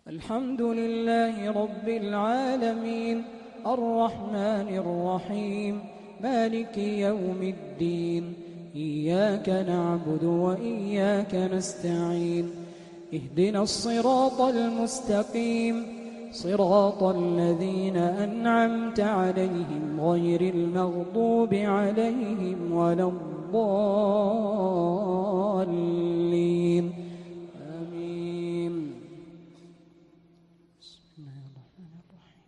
الحمد لله رب العالمين الرحمن الرحيم مالك يوم الدين إياك نعبد وإياك نستعين اهدنا الصراط المستقيم صراط الذين أنعمت عليهم غير المغضوب عليهم ولا الضالين آمين. بسم الله الرحمن الرحيم.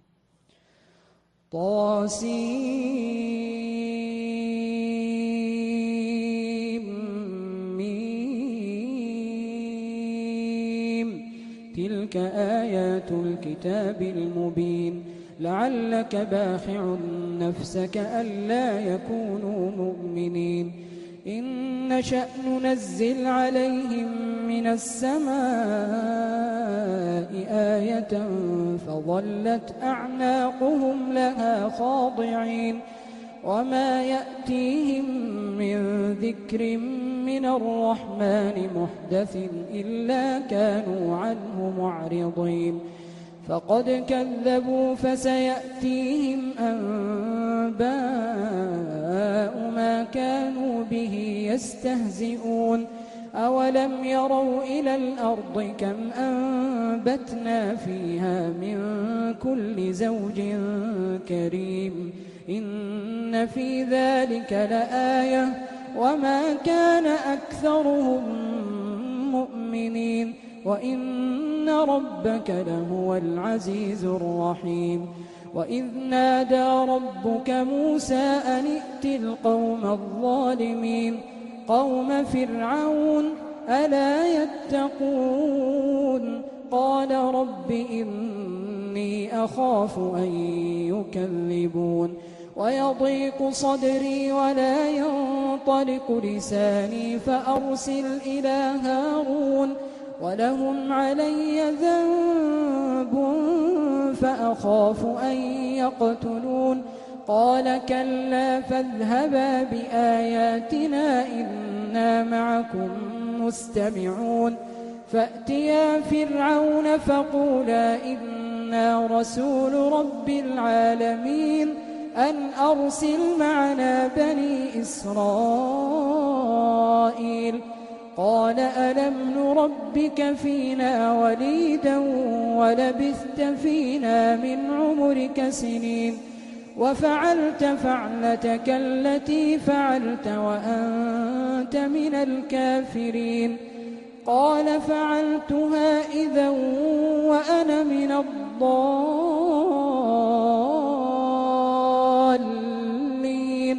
طاسيم تلك آيات الكتاب المبين لعلك باخع نفسك ألا يكونوا مؤمنين إن نشأ ننزل عليهم من السماء آية فظلت أعناقهم لها خاضعين وما يأتيهم من ذكر من الرحمن محدث إلا كانوا عنه معرضين فقد كذبوا فسيأتيهم أنباء ما كانوا به يستهزئون أولم يروا إلى الأرض كم أنبتنا فيها من كل زوج كريم إن في ذلك لآية وما كان أكثرهم مؤمنين وإن ربك لهو العزيز الرحيم وإذ نادى ربك موسى أن ائت القوم الظالمين قوم فرعون ألا يتقون قال رب إني أخاف أن يكذبون ويضيق صدري ولا ينطلق لساني فأرسل إلى هارون ولهم علي ذنب فأخاف أن يقتلون قال كلا فاذهبا بآياتنا إنا معكم مستمعون فأتيا فرعون فقولا إنا رسول رب العالمين أن أرسل معنا بني إسرائيل قال ألم نربك فينا وليدا ولبثت فينا من عمرك سنين وفعلت فعلتك التي فعلت وأنت من الكافرين قال فعلتها إذا وأنا من الضالين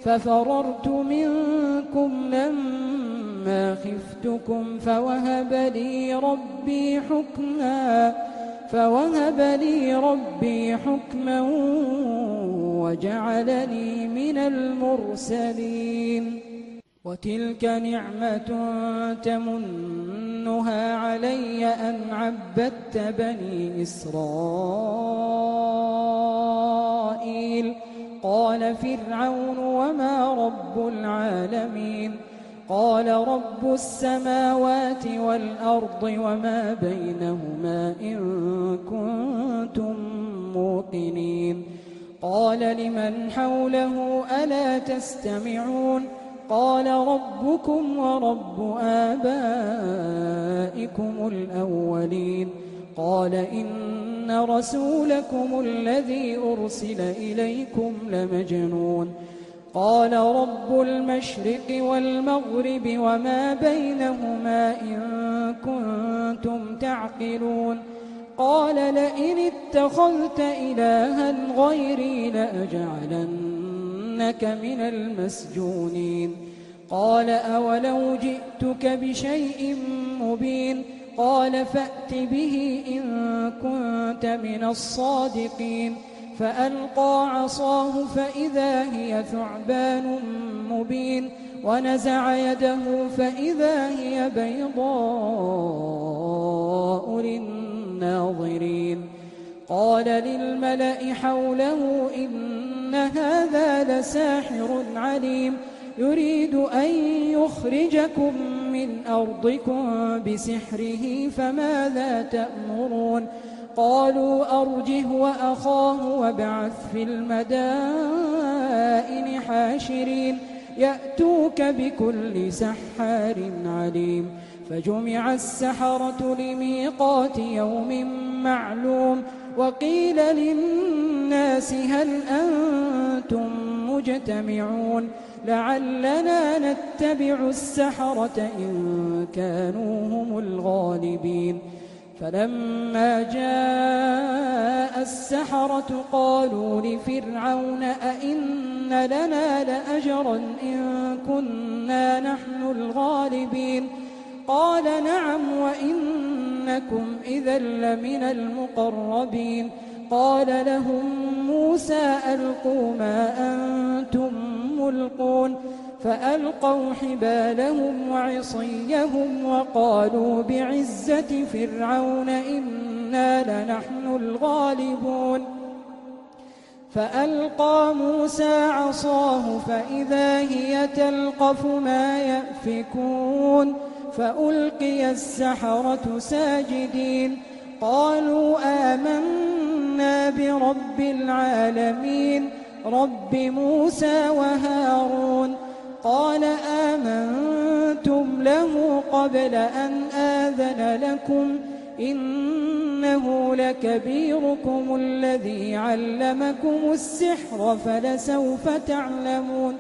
ففررت منكم لما خفتكم فوهب لي ربي حكما وجعلني من المرسلين وتلك نعمة تمنها علي أن عبدت بني إسرائيل قال فرعون وما رب العالمين قال رب السماوات والأرض وما بينهما إن كنتم موقنين قال لمن حوله ألا تستمعون قال ربكم ورب آبائكم الأولين قال إن رسولكم الذي أرسل إليكم لمجنون قال رب المشرق والمغرب وما بينهما إن كنتم تعقلون قال لئن اتخذت إلها غيري لأجعلنك من المسجونين قال أولو جئتك بشيء مبين قال فأت به إن كنت من الصادقين فألقى عصاه فإذا هي ثعبان مبين ونزع يده فإذا هي بيضاء للناظرين قال للملأ حوله إن هذا لساحر عليم يريد أن يخرجكم من من أرضكم بسحره فماذا تأمرون قالوا أرجه وأخاه وابعث في المدائن حاشرين يأتوك بكل سحار عليم فجمع السحرة لميقات يوم معلوم وقيل للناس هل أنتم مجتمعون لعلنا نتبع السحرة إن كانوا هم الغالبين فلما جاء السحرة قالوا لفرعون أئن لنا لأجرا إن كنا نحن الغالبين قال نعم وإنكم إذا لمن المقربين قال لهم موسى ألقوا ما أنتم ملقون فألقوا حبالهم وعصيهم وقالوا بعزة فرعون إنا لنحن الغالبون فألقى موسى عصاه فإذا هي تلقف ما يأفكون فألقي السحرة ساجدين قالوا آمنا برب العالمين رب موسى وهارون قال آمنتم له قبل أن آذن لكم إنه لكبيركم الذي علمكم السحر فلسوف تعلمون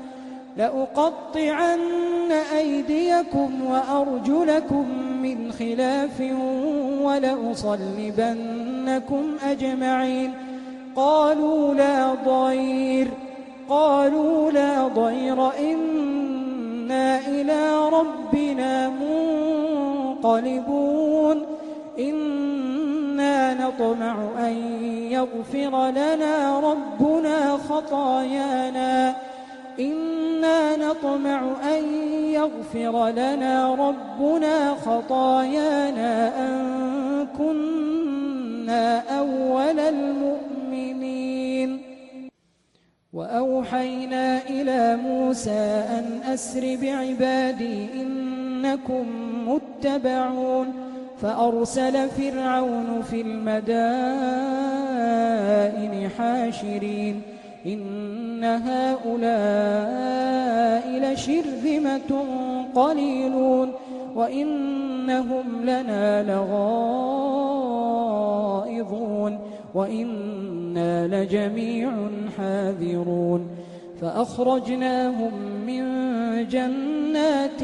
لأقطعن أيديكم وأرجلكم من خلاف ولأصلبنكم أجمعين قالوا لا ضير إنا إلى ربنا منقلبون إنا نطمع أن يغفر لنا ربنا خطايانا أن كنا أول المؤمنين وأوحينا إلى موسى أن أسر بعبادي إنكم متبعون فأرسل فرعون في المدائن حاشرين إن هؤلاء لشرذمة قليلون وإنهم لنا لغائظون وإنا لجميع حاذرون فأخرجناهم من جنات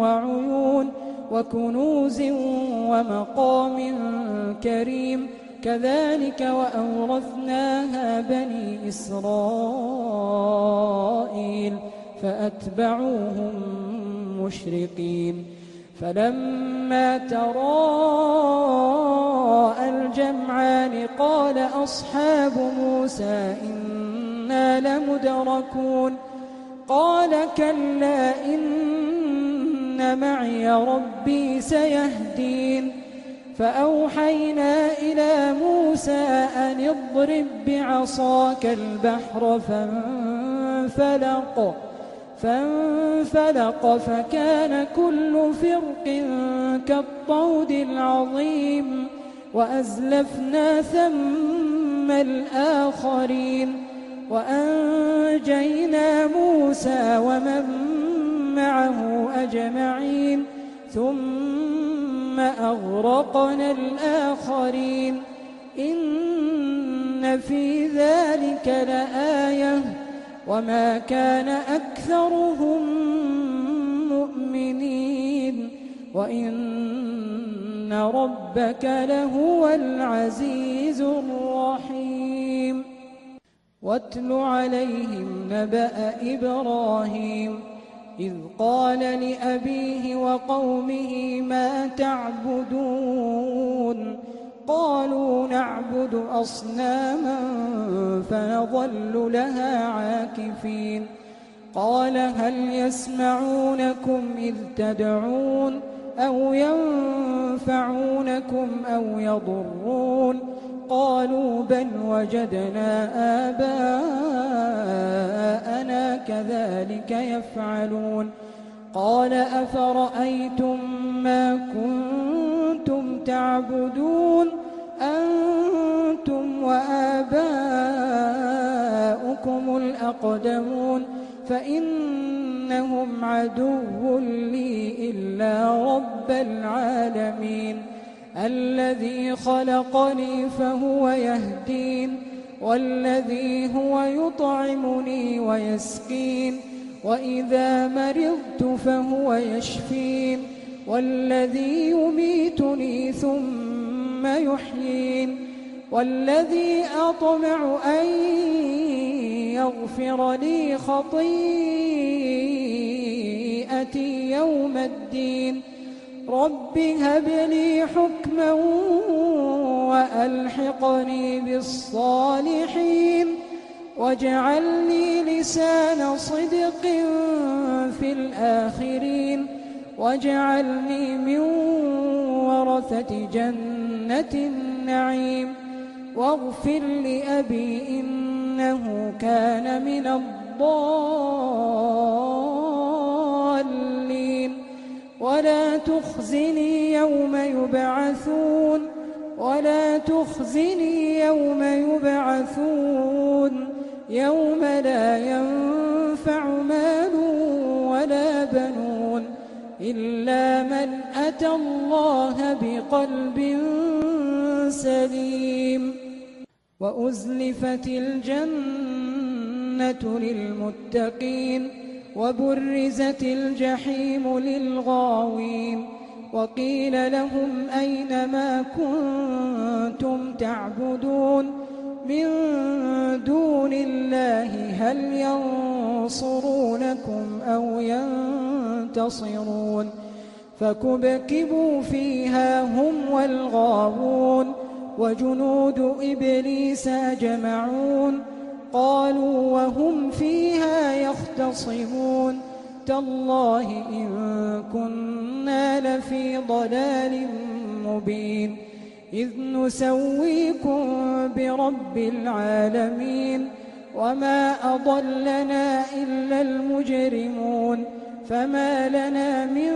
وعيون وكنوز ومقام كريم كذلك وأورثناها بني إسرائيل فأتبعوهم مشرقين فلما تراءى الجمعان قال أصحاب موسى إنا لمدركون قال كلا إن معي ربي سيهدين فأوحينا إلى موسى أن اضرب بعصاك البحر فانفلق فكان كل فرق كالطود العظيم وأزلفنا ثم الآخرين وأنجينا موسى ومن معه أجمعين ثم أغرقنا الآخرين إن في ذلك لآية وما كان أكثرهم مؤمنين وإن ربك لهو العزيز الرحيم واتل عليهم نبأ إبراهيم إذ قال لأبيه وقومه ما تعبدون قالوا نعبد أصناما فنظل لها عاكفين قال هل يسمعونكم إذ تدعون أو ينفعونكم أو يضرون قالوا بل وجدنا آباءنا كذلك يفعلون قال أفرأيتم ما كنتم تعبدون أنتم وآباؤكم الأقدمون فإنهم عدو لي إلا رب العالمين الذي خلقني فهو يهدين والذي هو يطعمني ويسقين وإذا مرضت فهو يشفين والذي يميتني ثم يحيين والذي أطمع أن يغفر لي خطيئتي يوم الدين رب هب لي حكما وألحقني بالصالحين واجعل لي لسان صدق في الآخرين واجعلني من ورثة جنة النعيم واغفر لأبي إنه كان من الضالين ولا تخزني يوم يبعثون يوم لا ينفع مال ولا بنون إلا من أتى الله بقلب سليم وأزلفت الجنة للمتقين وبرزت الجحيم للغاوين وقيل لهم أين ما كنتم تعبدون من دون الله هل ينصرونكم أو ينتصرون فكبكبوا فيها هم والغاوون وجنود إبليس أجمعون قالوا وهم فيها يختصمون تالله إن كنا لفي ضلال مبين إذ نسويكم برب العالمين وما أضلنا إلا المجرمون فما لنا من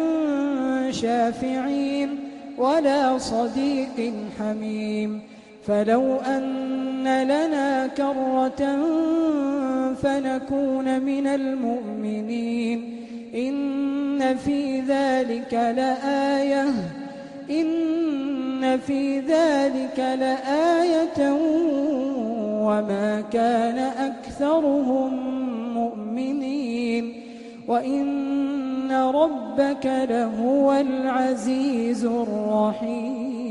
شافعين ولا صديق حميم فلو أن لنا كرة فنكون من المؤمنين إن في ذلك لآية وما كان أكثرهم مؤمنين وإن ربك لهو العزيز الرحيم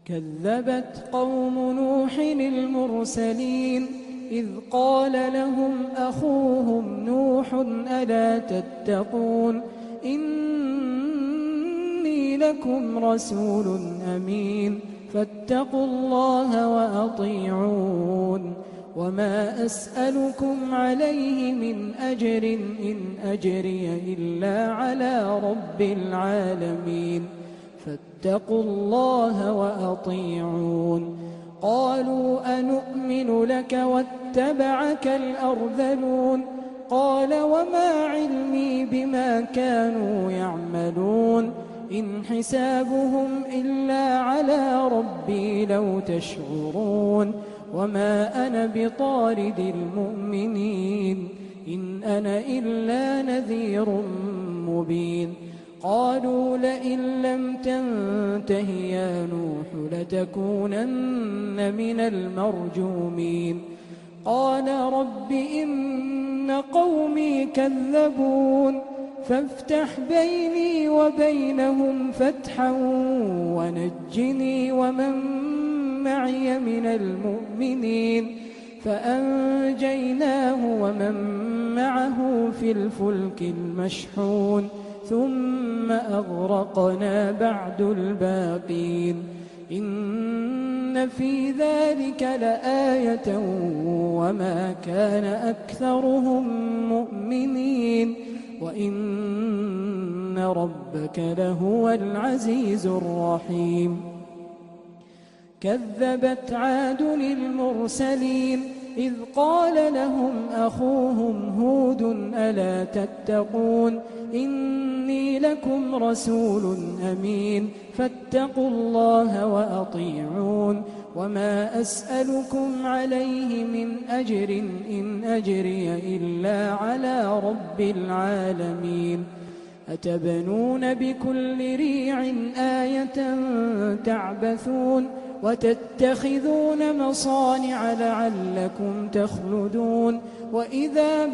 كذبت قوم نوح المرسلين إذ قال لهم أخوهم نوح ألا تتقون إني لكم رسول أمين فاتقوا الله وأطيعون وما أسألكم عليه من أجر إن أجري إلا على رب العالمين فاتقوا الله وأطيعون قالوا أنؤمن لك واتبعك الأرذلون قال وما علمي بما كانوا يعملون إن حسابهم إلا على ربي لو تشعرون وما أنا بطارد المؤمنين إن أنا إلا نذير مبين قالوا لئن لم تنته يا نوح لتكونن من المرجومين قال رب إن قومي كذبون فافتح بيني وبينهم فتحا ونجني ومن معي من المؤمنين فأنجيناه ومن معه في الفلك المشحون ثم أغرقنا بعد الباقين إن في ذلك لآية وما كان أكثرهم مؤمنين وإن ربك لهو العزيز الرحيم كذبت عاد المرسلين إذ قال لهم أخوهم هود ألا تتقون إني لكم رسول أمين فاتقوا الله وأطيعون وما أسألكم عليه من أجر إن أجري إلا على رب العالمين أتبنون بكل ريع آية تعبثون وتتخذون مصانع لعلكم تخلدون وإذا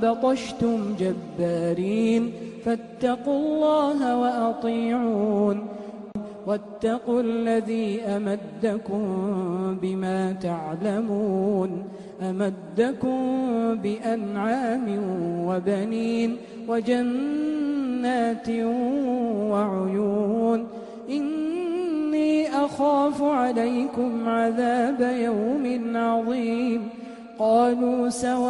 بطشتم جبارين فاتقوا الله وأطيعون واتقوا الذي أمدكم بما تعلمون أمدكم بأنعام وبنين وجنات وعيون إني أخاف عليكم عذاب يوم عظيم قالوا سواء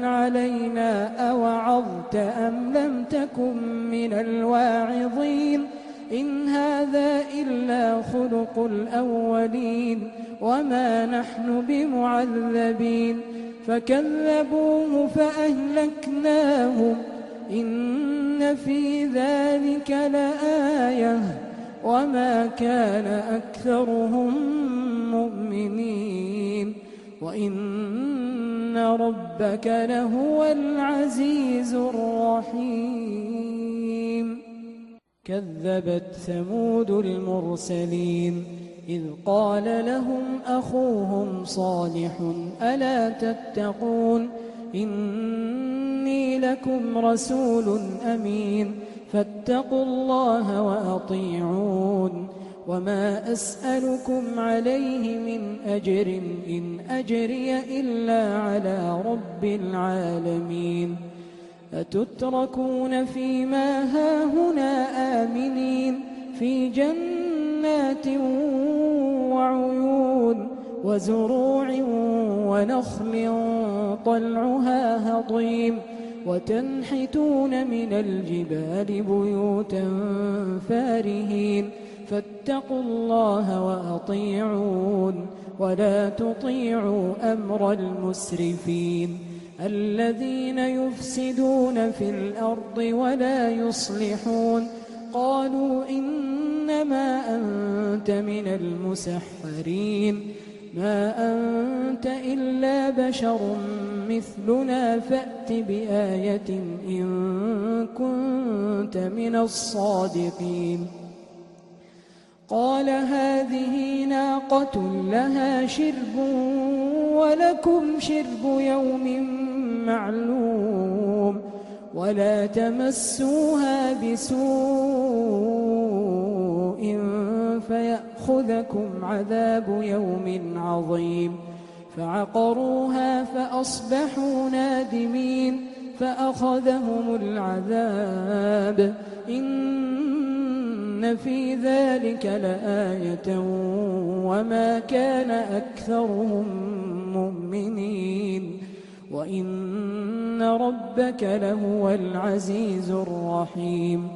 علينا أوعظت أم لم تكن من الواعظين إن هذا إلا خلق الأولين وما نحن بمعذبين فكذبوه فأهلكناهم إن في ذلك لآية وما كان أكثرهم مؤمنين وإن ربك لهو العزيز الرحيم كذبت ثمود المرسلين إذ قال لهم أخوهم صالح ألا تتقون إني لكم رسول أمين فاتقوا الله وأطيعون وما أسألكم عليه من أجر إن أجري إلا على رب العالمين أتتركون فيما هاهنا آمنين في جنات وعيون وزروع ونخل طلعها هضيم وتنحتون من الجبال بيوتا فارهين فاتقوا الله وأطيعون ولا تطيعوا أمر المسرفين الذين يفسدون في الأرض ولا يصلحون قالوا إنما أنت من المسحرين ما أنت إلا بشر مثلنا فأت بآية إن كنت من الصادقين قال هذه ناقة لها شرب ولكم شرب يوم معلوم ولا تمسوها بسوء فيأخذكم عذاب يوم عظيم فعقروها فأصبحوا نادمين فأخذهم العذاب إن في ذلك لآية وما كان أكثرهم مؤمنين وإن ربك لهو العزيز الرحيم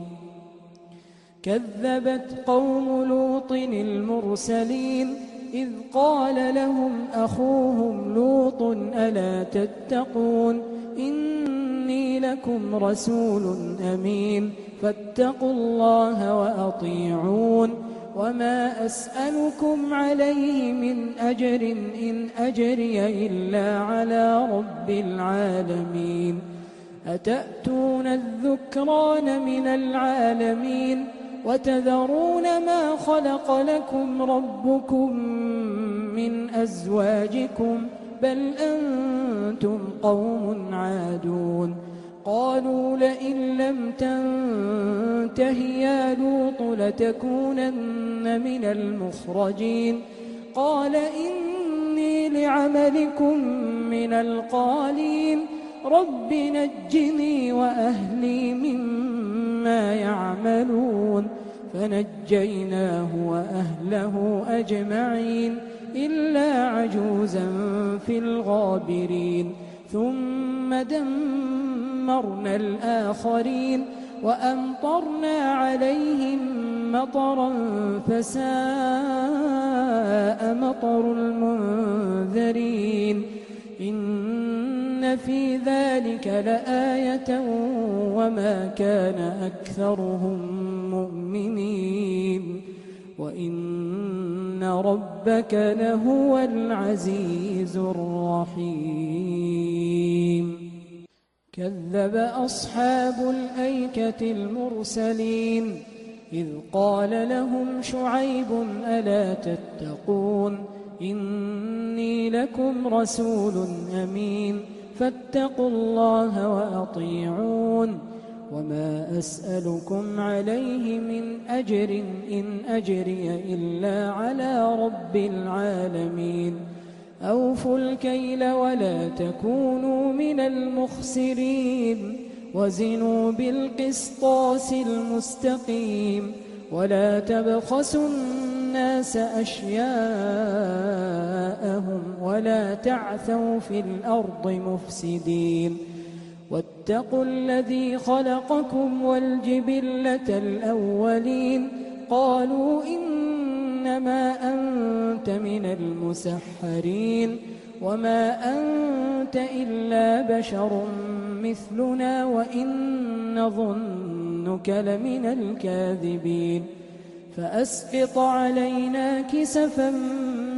كذبت قوم لوط المرسلين إذ قال لهم أخوهم لوط ألا تتقون إني لكم رسول أمين فاتقوا الله وأطيعون وما أسألكم عليه من أجر إن أجري إلا على رب العالمين أتأتون الذكران من العالمين وتذرون ما خلق لكم ربكم من أزواجكم بل أنتم قوم عادون قالوا لئن لم تنته يا لوط لتكونن من المخرجين قال إني لعملكم من القالين رب نجني وأهلي مما يعملون فنجيناه وأهله أجمعين إلا عجوزا في الغابرين ثم دمرنا الآخرين وأمطرنا عليهم مطرا فساء مطر المنذرين إن في ذلك لآية وما كان أكثرهم مؤمنين وإن ربك لهو العزيز الرحيم كذب أصحاب الأيكة المرسلين إذ قال لهم شعيب ألا تتقون إني لكم رسول أمين فاتقوا الله وأطيعون وما أسألكم عليه من أجر إن أجري إلا على رب العالمين أوفوا الكيل ولا تكونوا من المخسرين وزنوا بالقسطاس المستقيم ولا تبخسوا الناس أشياءهم ولا تعثوا في الأرض مفسدين واتقوا الذي خلقكم والجبلة الأولين قالوا إنما أنت من المسحرين وما أنت إلا بشر مثلنا وإن نظنك لمن الكاذبين فأسقط علينا كسفا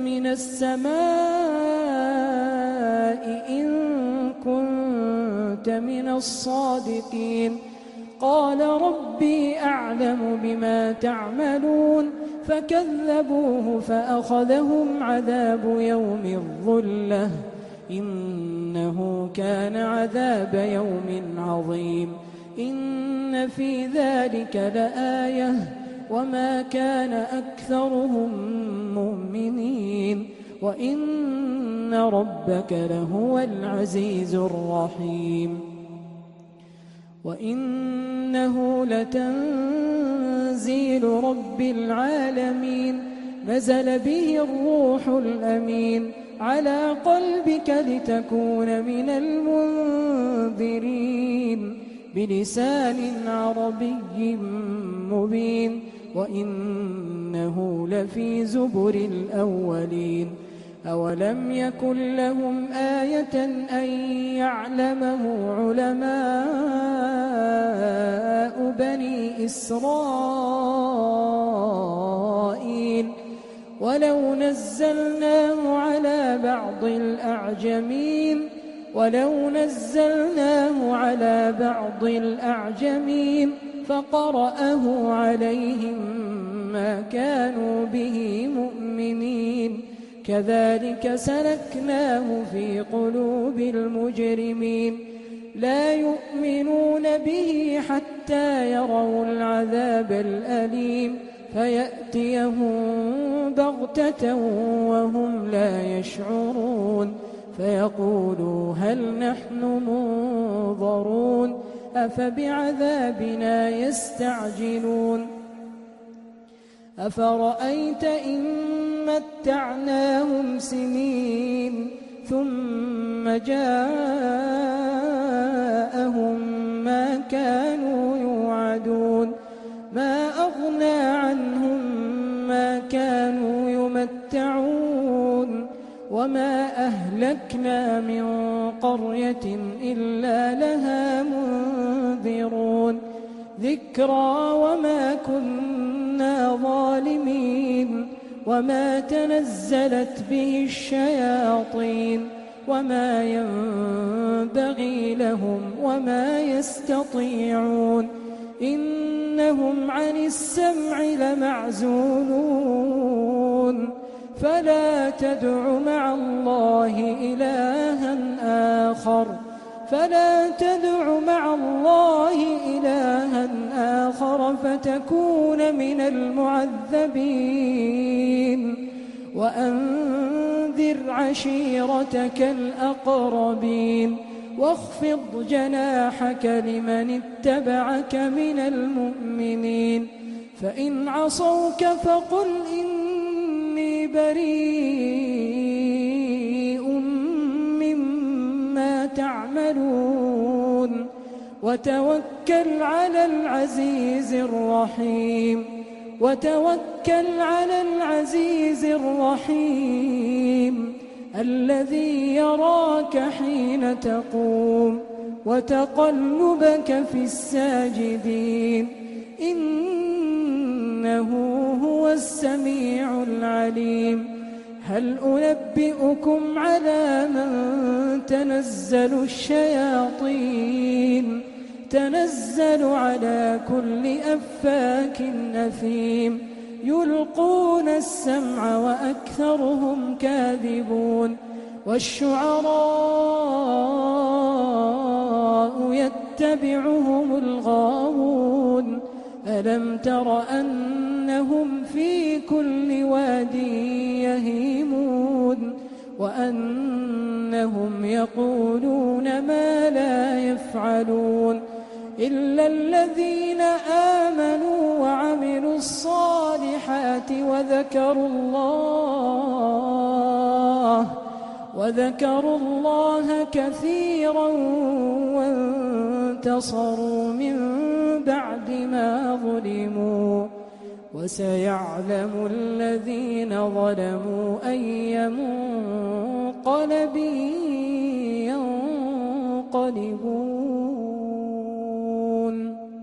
من السماء إن كنت من الصادقين قال ربي أعلم بما تعملون فكذبوه فأخذهم عذاب يوم الظلة إنه كان عذاب يوم عظيم إن في ذلك لآية وما كان أكثرهم مؤمنين وإن ربك لهو العزيز الرحيم وإنه لتنزيل رب العالمين نزل به الروح الأمين على قلبك لتكون من المنذرين بلسان عربي مبين وإنه لفي زبر الأولين أولم يكن لهم آية أن يعلمه علماء بني إسرائيل ولو نزلناه على بعض الأعجمين فقرأه عليهم ما كانوا به مؤمنين كذلك سلكناه في قلوب المجرمين لا يؤمنون به حتى يروا العذاب الأليم فيأتيهم بغتة وهم لا يشعرون فيقولوا هل نحن منظرون أفبعذابنا يستعجلون أفرأيت إن متعناهم سنين ثم جاءهم ما كانوا يوعدون ما أغنى عنهم ما كانوا يمتعون وما أهلكنا من قرية إلا لها منذرون ذكرى وما كنا ظالمين وما تنزلت به الشياطين وما ينبغي لهم وما يستطيعون إنهم عن السمع لمعزولون فلا تدع مع الله إلها آخر فتكون من المعذبين وأنذر عشيرتك الأقربين واخفض جناحك لمن اتبعك من المؤمنين فإن عصوك فقل إني بريء مما تعملون وتوكل على العزيز الرحيم وتوكل على العزيز الرحيم الذي يراك حين تقوم وتقلبك في الساجدين إنه هو السميع العليم. هل أنبئكم على من تنزل الشياطين تنزل على كل أفاك أثيم يلقون السمع وأكثرهم كاذبون والشعراء يتبعهم الغاوون ألم تر أنهم في كل واد يهيمون وأنهم يقولون ما لا يفعلون إلا الذين آمنوا وعملوا الصالحات وذكروا الله كثيرا وانتصروا من بعد ما ظلموا وسيعلم الذين ظلموا أي منقلب ينقلبون.